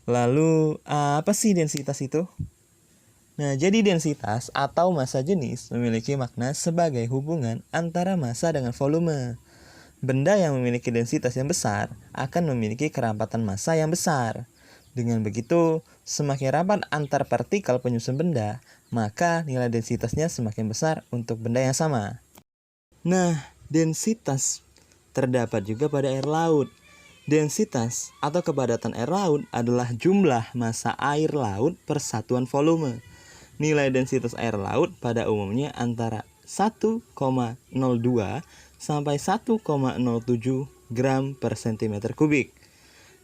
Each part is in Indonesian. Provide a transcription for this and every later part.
Lalu, apa sih densitas itu? Nah, jadi densitas atau massa jenis memiliki makna sebagai hubungan antara massa dengan volume. Benda yang memiliki densitas yang besar akan memiliki kerapatan massa yang besar. Dengan begitu, semakin rapat antar partikel penyusun benda, maka nilai densitasnya semakin besar untuk benda yang sama. Nah, densitas terdapat juga pada air laut. Densitas atau kepadatan air laut adalah jumlah massa air laut per satuan volume. Nilai densitas air laut pada umumnya antara 1,02 sampai 1,07 gram per cm kubik.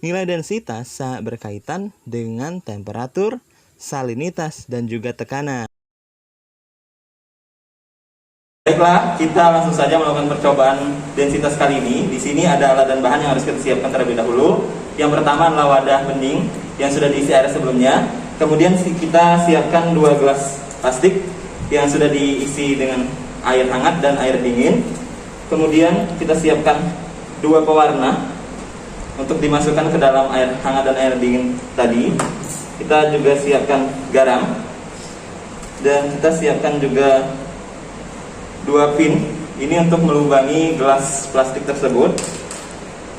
Nilai densitas sangat berkaitan dengan temperatur, salinitas, dan juga tekanan. Baiklah, kita langsung saja melakukan percobaan densitas kali ini. Di sini ada alat dan bahan yang harus kita siapkan terlebih dahulu. Yang pertama adalah wadah bening yang sudah diisi air sebelumnya. Kemudian kita siapkan 2 gelas plastik yang sudah diisi dengan air hangat dan air dingin. Kemudian kita siapkan 2 pewarna untuk dimasukkan ke dalam air hangat dan air dingin tadi. Kita juga siapkan garam. Dan kita siapkan juga 2 pin ini untuk melubangi gelas plastik tersebut.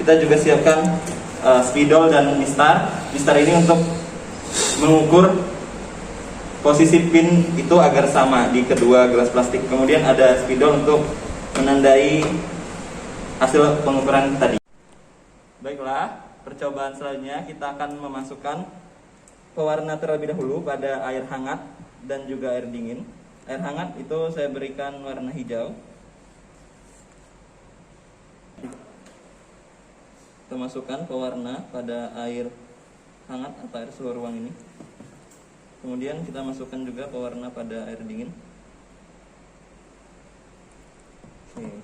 Kita juga siapkan spidol dan mistar. Mistar ini untuk mengukur posisi pin itu agar sama di kedua gelas plastik. Kemudian ada spidol untuk menandai hasil pengukuran tadi. Baiklah, percobaan selanjutnya kita akan memasukkan pewarna terlebih dahulu pada air hangat dan juga air dingin. Air hangat itu saya berikan warna hijau. Kita masukkan pewarna pada air hangat atau air suhu ruang ini. Kemudian kita masukkan juga pewarna pada air dingin. Oke.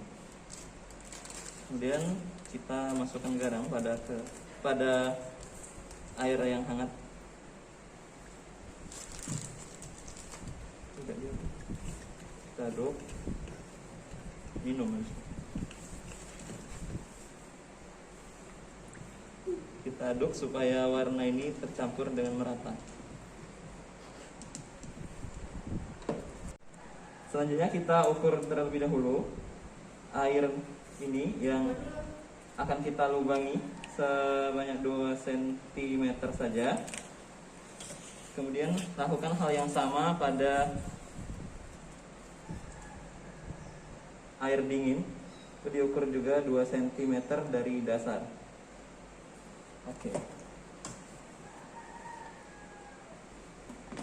Kemudian kita masukkan garam pada air yang hangat. Kita aduk, minum. Kita aduk supaya warna ini tercampur dengan merata. Selanjutnya kita ukur terlebih dahulu air ini yang akan kita lubangi sebanyak 2 cm saja. Kemudian lakukan hal yang sama pada air dingin. Itu diukur juga 2 cm dari dasar. Oke.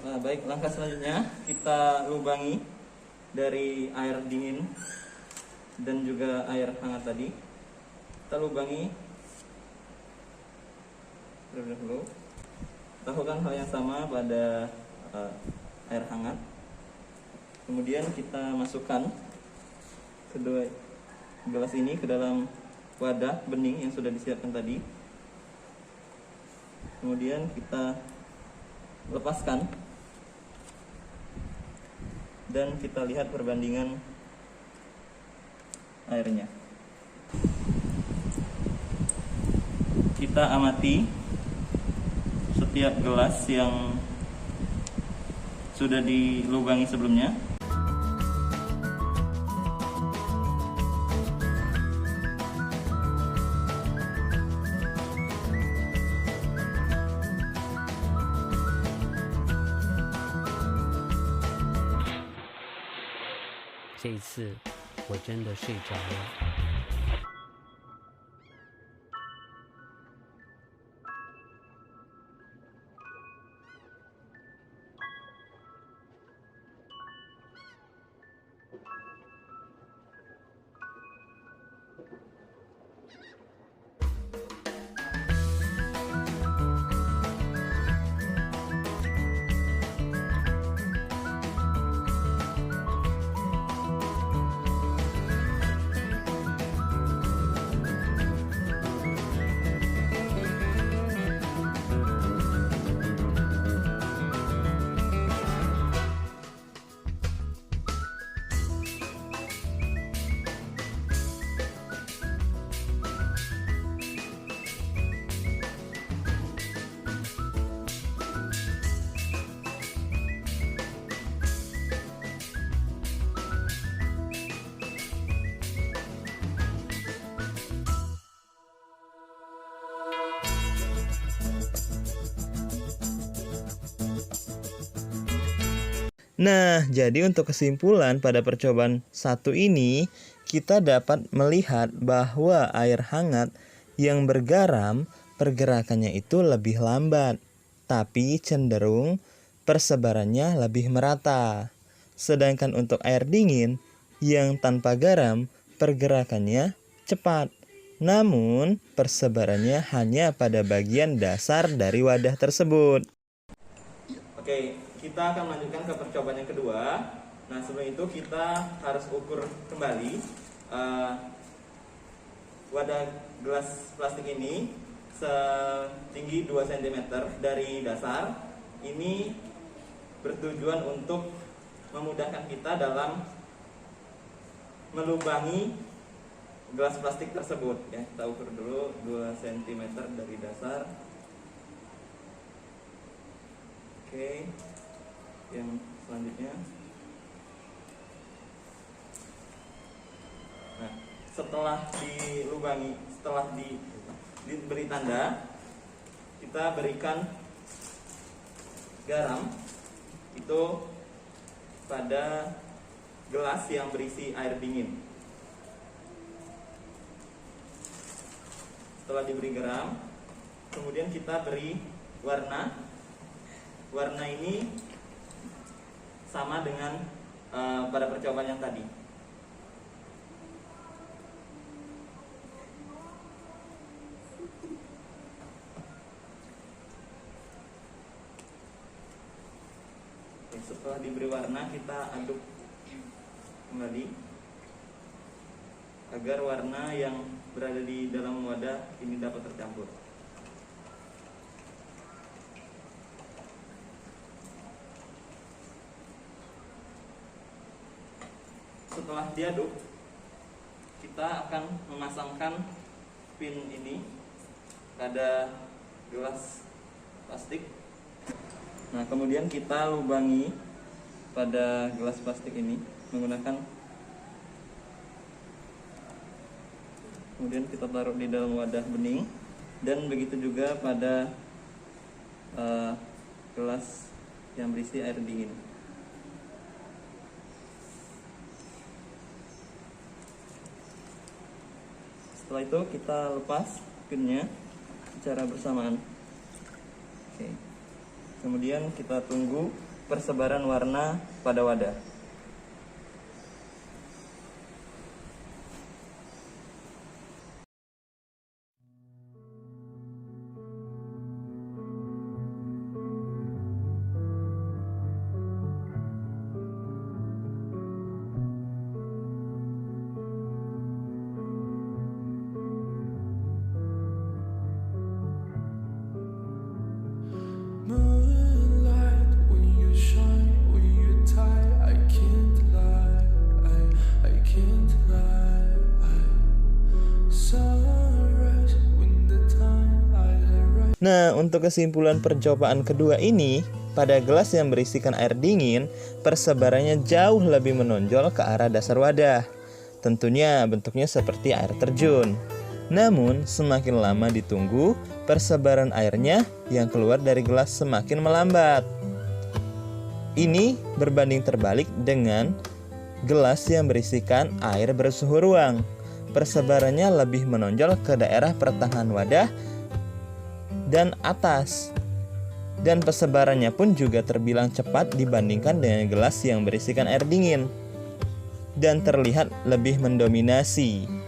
Nah, baik, langkah selanjutnya kita lubangi dari air dingin dan juga air hangat tadi. Kita lubangi terlebih dahulu. Lakukan hal yang sama pada air hangat. Kemudian kita masukkan kedua gelas ini ke dalam wadah bening yang sudah disiapkan tadi. Kemudian kita lepaskan dan kita lihat perbandingan airnya. Kita amati setiap gelas yang sudah dilubangi sebelumnya.这一次我真的睡着了。Nah, jadi untuk kesimpulan pada percobaan satu ini, kita dapat melihat bahwa air hangat yang bergaram pergerakannya itu lebih lambat, tapi cenderung persebarannya lebih merata. Sedangkan untuk air dingin yang tanpa garam pergerakannya cepat, namun persebarannya hanya pada bagian dasar dari wadah tersebut. Oke, kita akan melanjutkan ke percobaan yang kedua. Nah, sebelum itu kita harus ukur kembali wadah gelas plastik ini setinggi 2 cm dari dasar. Ini bertujuan untuk memudahkan kita dalam melubangi gelas plastik tersebut ya. Kita ukur dulu 2 cm dari dasar. Oke, yang selanjutnya. Nah, setelah dilubangi, setelah diberi tanda, kita berikan garam itu pada gelas yang berisi air dingin. Setelah diberi garam, kemudian kita beri warna. Warna ini sama dengan pada percobaan yang tadi. Oke, setelah diberi warna, kita aduk kembali agar warna yang berada di dalam wadah ini dapat tercampur. Setelah diaduk, kita akan memasangkan pin ini pada gelas plastik. Nah, kemudian kita lubangi pada gelas plastik ini menggunakan, kemudian kita taruh di dalam wadah bening, dan begitu juga pada gelas yang berisi air dingin. Setelah itu kita lepas pinnya secara bersamaan. Oke. Kemudian kita tunggu persebaran warna pada wadah. Moonlight, when you shine, when you tie, I can't lie, I can't lie. Sunrise, when the time I arrive. Nah, untuk kesimpulan percobaan kedua ini, pada gelas yang berisikan air dingin, persebarannya jauh lebih menonjol ke arah dasar wadah. Tentunya bentuknya seperti air terjun. Namun, semakin lama ditunggu, persebaran airnya yang keluar dari gelas semakin melambat. Ini berbanding terbalik dengan gelas yang berisikan air bersuhu ruang. Persebarannya lebih menonjol ke daerah pertengahan wadah dan atas. Dan persebarannya pun juga terbilang cepat dibandingkan dengan gelas yang berisikan air dingin dan terlihat lebih mendominasi.